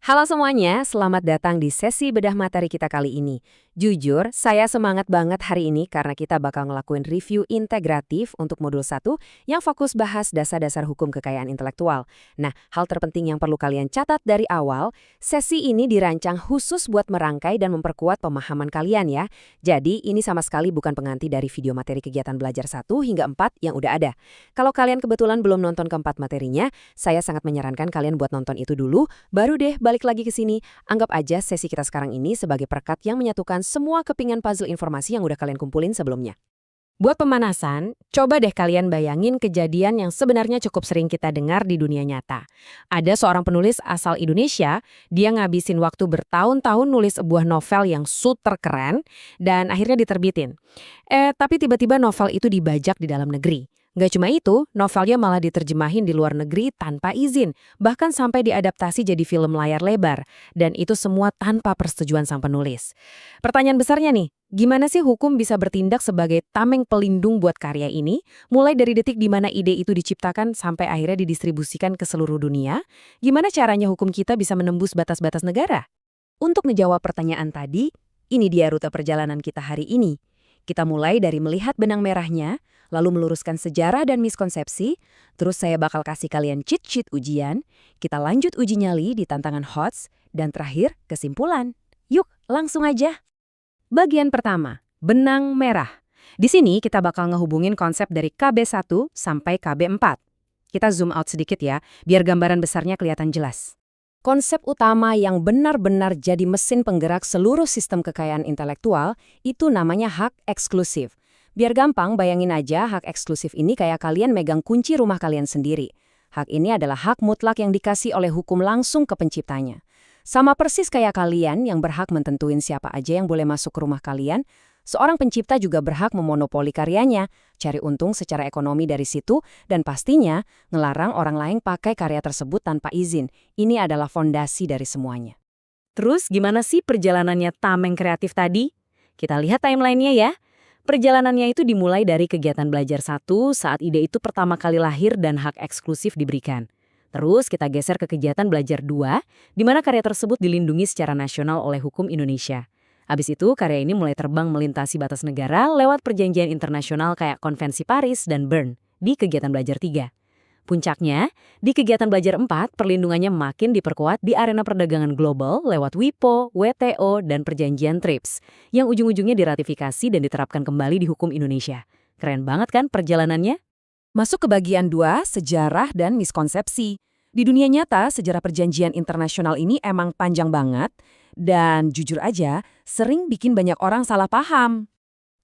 Halo semuanya, selamat datang di sesi bedah materi kita kali ini. Jujur, saya semangat banget hari ini karena kita bakal ngelakuin review integratif untuk modul 1 yang fokus bahas dasar-dasar hukum kekayaan intelektual. Nah, hal terpenting yang perlu kalian catat dari awal, sesi ini dirancang khusus buat merangkai dan memperkuat pemahaman kalian ya. Jadi, ini sama sekali bukan pengganti dari video materi kegiatan belajar 1 hingga 4 yang udah ada. Kalau kalian kebetulan belum nonton keempat materinya, saya sangat menyarankan kalian buat nonton itu dulu, baru deh balik lagi ke sini. Anggap aja sesi kita sekarang ini sebagai perekat yang menyatukan semua kepingan puzzle informasi yang udah kalian kumpulin sebelumnya. Buat pemanasan, coba deh kalian bayangin kejadian yang sebenarnya cukup sering kita dengar di dunia nyata. Ada seorang penulis asal Indonesia, dia ngabisin waktu bertahun-tahun nulis sebuah novel yang super keren dan akhirnya diterbitin. Tapi tiba-tiba novel itu dibajak di dalam negeri. Nggak cuma itu, novelnya malah diterjemahin di luar negeri tanpa izin, bahkan sampai diadaptasi jadi film layar lebar, dan itu semua tanpa persetujuan sang penulis. Pertanyaan besarnya nih, gimana sih hukum bisa bertindak sebagai tameng pelindung buat karya ini, mulai dari detik di mana ide itu diciptakan sampai akhirnya didistribusikan ke seluruh dunia? Gimana caranya hukum kita bisa menembus batas-batas negara? Untuk menjawab pertanyaan tadi, ini dia rute perjalanan kita hari ini. Kita mulai dari melihat benang merahnya, lalu meluruskan sejarah dan miskonsepsi, terus saya bakal kasih kalian cheat sheet ujian, kita lanjut uji nyali di tantangan HOTS, dan terakhir kesimpulan. Yuk, langsung aja. Bagian pertama, benang merah. Di sini kita bakal ngehubungin konsep dari KB1 sampai KB4. Kita zoom out sedikit ya, biar gambaran besarnya kelihatan jelas. Konsep utama yang benar-benar jadi mesin penggerak seluruh sistem kekayaan intelektual itu namanya hak eksklusif. Biar gampang, bayangin aja hak eksklusif ini kayak kalian megang kunci rumah kalian sendiri. Hak ini adalah hak mutlak yang dikasih oleh hukum langsung ke penciptanya. Sama persis kayak kalian yang berhak mententuin siapa aja yang boleh masuk ke rumah kalian, seorang pencipta juga berhak memonopoli karyanya, cari untung secara ekonomi dari situ, dan pastinya ngelarang orang lain pakai karya tersebut tanpa izin. Ini adalah fondasi dari semuanya. Terus gimana sih perjalanannya tameng kreatif tadi? Kita lihat timeline-nya ya. Perjalanannya itu dimulai dari kegiatan belajar 1 saat ide itu pertama kali lahir dan hak eksklusif diberikan. Terus kita geser ke kegiatan belajar 2, di mana karya tersebut dilindungi secara nasional oleh hukum Indonesia. Habis itu, karya ini mulai terbang melintasi batas negara lewat perjanjian internasional kayak Konvensi Paris dan Bern di kegiatan belajar 3. Puncaknya, di kegiatan belajar 4, perlindungannya makin diperkuat di arena perdagangan global lewat WIPO, WTO, dan perjanjian TRIPS, yang ujung-ujungnya diratifikasi dan diterapkan kembali di hukum Indonesia. Keren banget kan perjalanannya? Masuk ke bagian 2, sejarah dan miskonsepsi. Di dunia nyata, sejarah perjanjian internasional ini emang panjang banget, dan jujur aja, sering bikin banyak orang salah paham.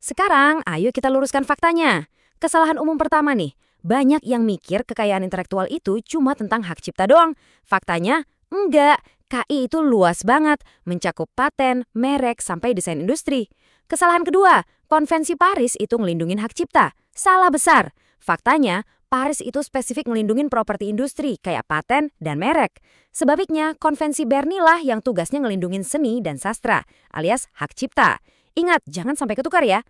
Sekarang, ayo kita luruskan faktanya. Kesalahan umum pertama nih, banyak yang mikir kekayaan intelektual itu cuma tentang hak cipta doang. Faktanya, enggak. KI itu luas banget, mencakup paten, merek, sampai desain industri. Kesalahan kedua, Konvensi Paris itu ngelindungin hak cipta. Salah besar. Faktanya, Paris itu spesifik ngelindungin properti industri kayak paten dan merek. Sebaliknya, Konvensi Bernilah yang tugasnya ngelindungin seni dan sastra, alias hak cipta. Ingat, jangan sampai ketukar ya.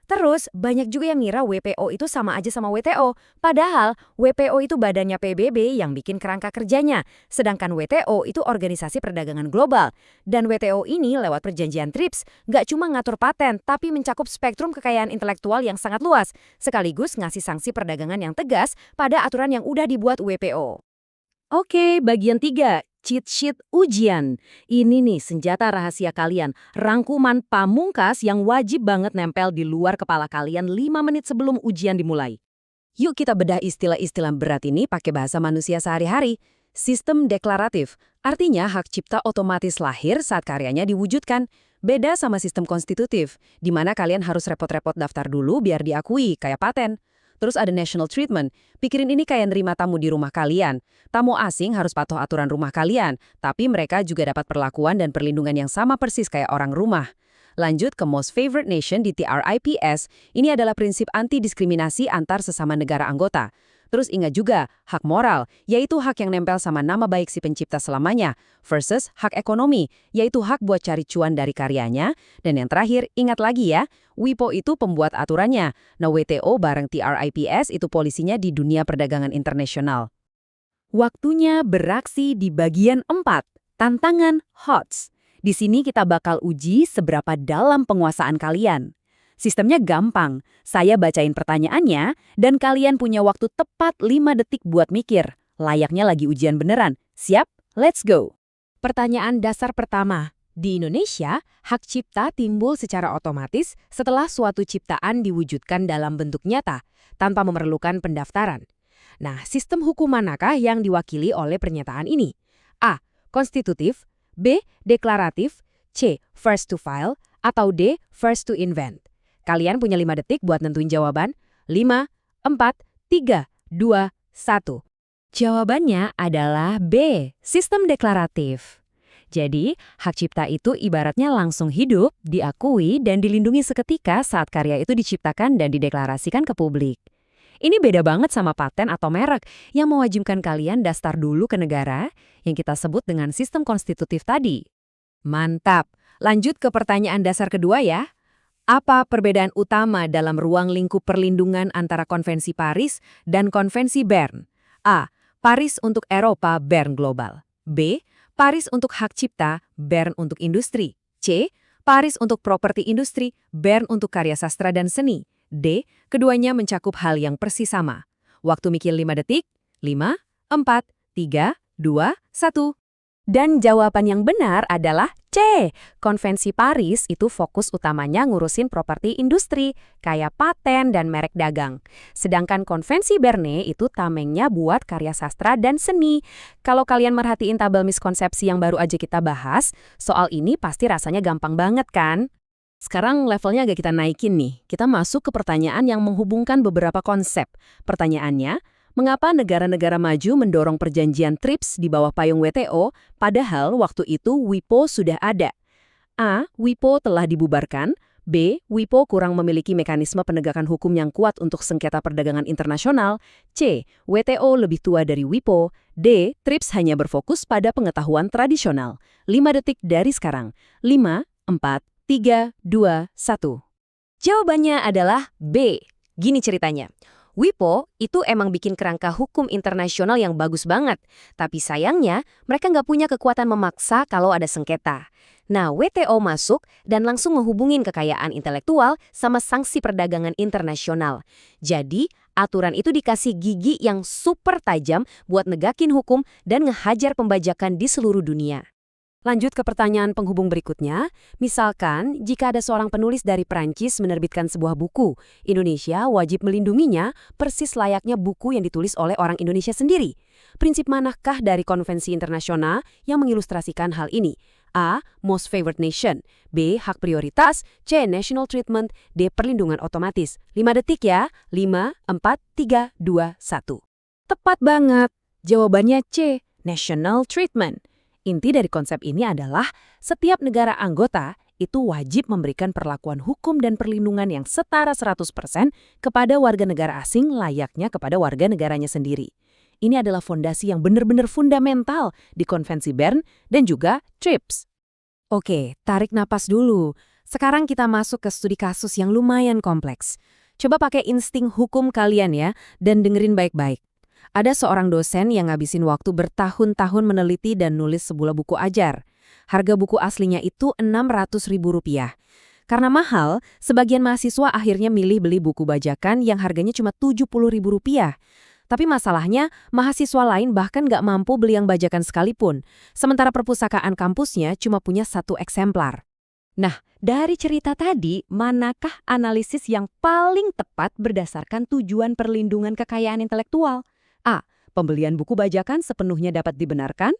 Terus, banyak juga yang ngira WPO itu sama aja sama WTO. Padahal, WPO itu badannya PBB yang bikin kerangka kerjanya. Sedangkan WTO itu organisasi perdagangan global. Dan WTO ini lewat perjanjian TRIPS nggak cuma ngatur paten, tapi mencakup spektrum kekayaan intelektual yang sangat luas. Sekaligus ngasih sanksi perdagangan yang tegas pada aturan yang udah dibuat WPO. Oke, bagian 3. Cheat sheet ujian. Ini nih senjata rahasia kalian, rangkuman pamungkas yang wajib banget nempel di luar kepala kalian 5 menit sebelum ujian dimulai. Yuk kita bedah istilah-istilah berat ini pakai bahasa manusia sehari-hari. Sistem deklaratif, artinya hak cipta otomatis lahir saat karyanya diwujudkan. Beda sama sistem konstitutif, di mana kalian harus repot-repot daftar dulu biar diakui, kayak paten. Terus ada national treatment. Pikirin ini kayak nerima tamu di rumah kalian. Tamu asing harus patuh aturan rumah kalian, tapi mereka juga dapat perlakuan dan perlindungan yang sama persis kayak orang rumah. Lanjut ke Most Favored Nation di TRIPS, ini adalah prinsip anti-diskriminasi antar sesama negara anggota. Terus ingat juga, hak moral, yaitu hak yang nempel sama nama baik si pencipta selamanya, versus hak ekonomi, yaitu hak buat cari cuan dari karyanya. Dan yang terakhir, ingat lagi ya, WIPO itu pembuat aturannya. Nah, WTO bareng TRIPS itu polisinya di dunia perdagangan internasional. Waktunya beraksi di bagian 4. Tantangan HOTS. Di sini kita bakal uji seberapa dalam penguasaan kalian. Sistemnya gampang. Saya bacain pertanyaannya, dan kalian punya waktu tepat 5 detik buat mikir. Layaknya lagi ujian beneran. Siap? Let's go! Pertanyaan dasar pertama. Di Indonesia, hak cipta timbul secara otomatis setelah suatu ciptaan diwujudkan dalam bentuk nyata, tanpa memerlukan pendaftaran. Nah, sistem hukum manakah yang diwakili oleh pernyataan ini? A. Konstitutif, B. Deklaratif, C. First to file, atau D. First to invent. Kalian punya 5 detik buat nentuin jawaban. 5, 4, 3, 2, 1. Jawabannya adalah B. Sistem deklaratif. Jadi, hak cipta itu ibaratnya langsung hidup, diakui, dan dilindungi seketika saat karya itu diciptakan dan dideklarasikan ke publik. Ini beda banget sama paten atau merek yang mewajibkan kalian daftar dulu ke negara yang kita sebut dengan sistem konstitutif tadi. Mantap. Lanjut ke pertanyaan dasar kedua ya. Apa perbedaan utama dalam ruang lingkup perlindungan antara Konvensi Paris dan Konvensi Bern? A. Paris untuk Eropa, Bern global. B. Paris untuk hak cipta, Bern untuk industri. C. Paris untuk properti industri, Bern untuk karya sastra dan seni. D. Keduanya mencakup hal yang persis sama. Waktu mikir 5 detik. 5, 4, 3, 2, 1. Dan jawaban yang benar adalah C. Konvensi Paris itu fokus utamanya ngurusin properti industri, kayak paten dan merek dagang. Sedangkan Konvensi Berne itu tamengnya buat karya sastra dan seni. Kalau kalian merhatiin tabel miskonsepsi yang baru aja kita bahas, soal ini pasti rasanya gampang banget kan? Sekarang levelnya agak kita naikin nih. Kita masuk ke pertanyaan yang menghubungkan beberapa konsep. Pertanyaannya, mengapa negara-negara maju mendorong perjanjian TRIPS di bawah payung WTO, padahal waktu itu WIPO sudah ada? A. WIPO telah dibubarkan. B. WIPO kurang memiliki mekanisme penegakan hukum yang kuat untuk sengketa perdagangan internasional. C. WTO lebih tua dari WIPO. D. TRIPS hanya berfokus pada pengetahuan tradisional. 5 detik dari sekarang. 5, 4, 3, 2, 1. Jawabannya adalah B. Gini ceritanya. WIPO itu emang bikin kerangka hukum internasional yang bagus banget. Tapi sayangnya, mereka nggak punya kekuatan memaksa kalau ada sengketa. Nah, WTO masuk dan langsung menghubungin kekayaan intelektual sama sanksi perdagangan internasional. Jadi, aturan itu dikasih gigi yang super tajam buat negakin hukum dan ngehajar pembajakan di seluruh dunia. Lanjut ke pertanyaan penghubung berikutnya. Misalkan, jika ada seorang penulis dari Prancis menerbitkan sebuah buku, Indonesia wajib melindunginya persis layaknya buku yang ditulis oleh orang Indonesia sendiri. Prinsip manakah dari konvensi internasional yang mengilustrasikan hal ini? A. Most favored nation. B. Hak prioritas. C. National treatment. D. Perlindungan otomatis. 5 detik ya. 5, 4, 3, 2, 1. Tepat banget. Jawabannya C. National treatment. Inti dari konsep ini adalah setiap negara anggota itu wajib memberikan perlakuan hukum dan perlindungan yang setara 100% kepada warga negara asing layaknya kepada warga negaranya sendiri. Ini adalah fondasi yang benar-benar fundamental di Konvensi Bern dan juga TRIPS. Oke, tarik napas dulu. Sekarang kita masuk ke studi kasus yang lumayan kompleks. Coba pakai insting hukum kalian ya, dan dengerin baik-baik. Ada seorang dosen yang ngabisin waktu bertahun-tahun meneliti dan nulis sebuah buku ajar. Harga buku aslinya itu Rp600.000. Karena mahal, sebagian mahasiswa akhirnya milih beli buku bajakan yang harganya cuma Rp70.000. Tapi masalahnya, mahasiswa lain bahkan nggak mampu beli yang bajakan sekalipun. Sementara perpustakaan kampusnya cuma punya 1 eksemplar. Nah, dari cerita tadi, manakah analisis yang paling tepat berdasarkan tujuan perlindungan kekayaan intelektual? A. Pembelian buku bajakan sepenuhnya dapat dibenarkan.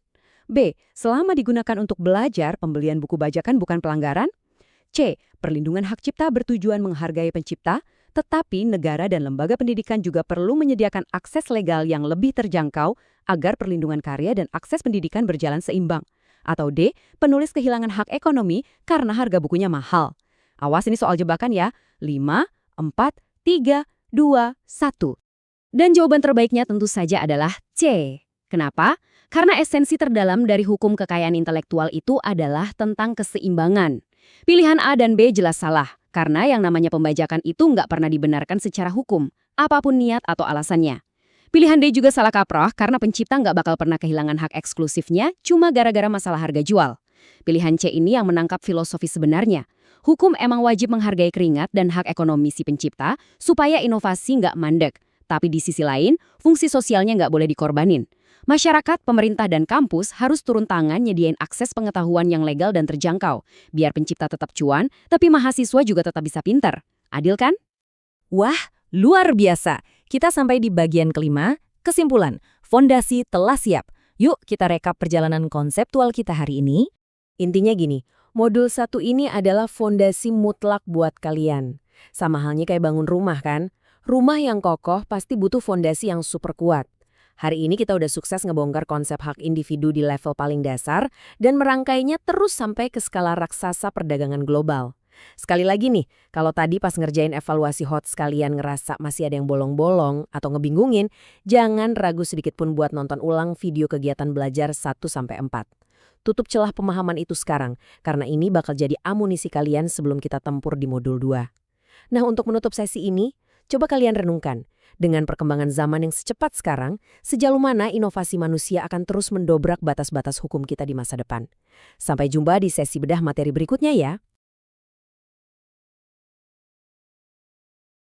B. Selama digunakan untuk belajar, pembelian buku bajakan bukan pelanggaran. C. Perlindungan hak cipta bertujuan menghargai pencipta, tetapi negara dan lembaga pendidikan juga perlu menyediakan akses legal yang lebih terjangkau agar perlindungan karya dan akses pendidikan berjalan seimbang. Atau D. Penulis kehilangan hak ekonomi karena harga bukunya mahal. Awas ini soal jebakan ya. 5, 4, 3, 2, 1. Dan jawaban terbaiknya tentu saja adalah C. Kenapa? Karena esensi terdalam dari hukum kekayaan intelektual itu adalah tentang keseimbangan. Pilihan A dan B jelas salah, karena yang namanya pembajakan itu nggak pernah dibenarkan secara hukum, apapun niat atau alasannya. Pilihan D juga salah kaprah karena pencipta nggak bakal pernah kehilangan hak eksklusifnya cuma gara-gara masalah harga jual. Pilihan C ini yang menangkap filosofi sebenarnya. Hukum emang wajib menghargai keringat dan hak ekonomi si pencipta supaya inovasi nggak mandek. Tapi di sisi lain, fungsi sosialnya nggak boleh dikorbanin. Masyarakat, pemerintah, dan kampus harus turun tangan nyediain akses pengetahuan yang legal dan terjangkau. Biar pencipta tetap cuan, tapi mahasiswa juga tetap bisa pinter. Adil kan? Wah, luar biasa. Kita sampai di bagian kelima, kesimpulan. Fondasi telah siap. Yuk kita rekap perjalanan konseptual kita hari ini. Intinya gini, modul 1 ini adalah fondasi mutlak buat kalian. Sama halnya kayak bangun rumah kan? Rumah yang kokoh pasti butuh fondasi yang super kuat. Hari ini kita udah sukses ngebongkar konsep hak individu di level paling dasar dan merangkainya terus sampai ke skala raksasa perdagangan global. Sekali lagi nih, kalau tadi pas ngerjain evaluasi HOT sekalian ngerasa masih ada yang bolong-bolong atau ngebingungin, jangan ragu sedikit pun buat nonton ulang video kegiatan belajar 1-4. Tutup celah pemahaman itu sekarang, karena ini bakal jadi amunisi kalian sebelum kita tempur di modul 2. Nah, untuk menutup sesi ini, coba kalian renungkan, dengan perkembangan zaman yang secepat sekarang, sejauh mana inovasi manusia akan terus mendobrak batas-batas hukum kita di masa depan. Sampai jumpa di sesi bedah materi berikutnya ya.